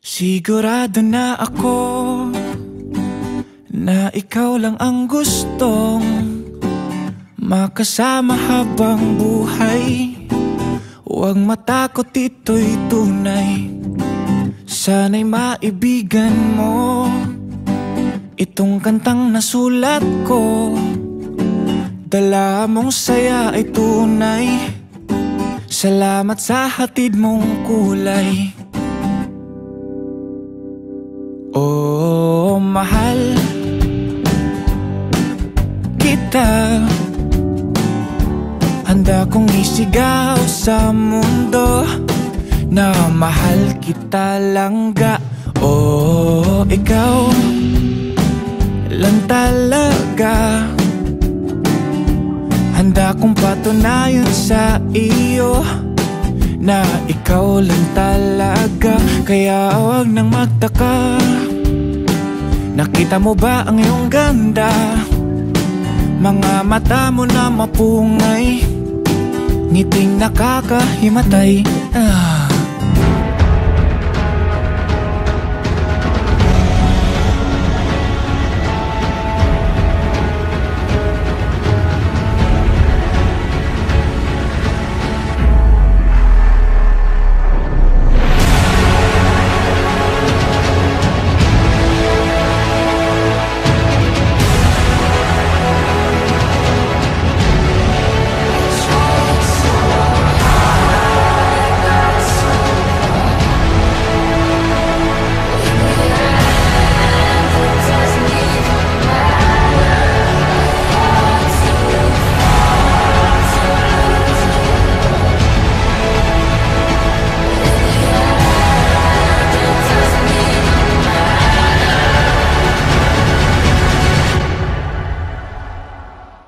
Sigurado na ako na ikaw lang ang gustong makasama habang buhay. Huwag matakot, ito'y tunay. Sana'y maibigan mo itong kantang nasulat ko. Dala mong saya ay tunay. Salamat sa hatid mong kulay. Oh, mahal kita. Handa kong isigaw sa mundo na mahal kita langga. Oh, ikaw lang talaga. Handa kong patunayan sa iyo na ikaw lang talaga. Kaya huwag nang magtaka. Nakita mo ba ang iyong ganda? Mga mata mo na mapungay, ngiting nakakahimatay.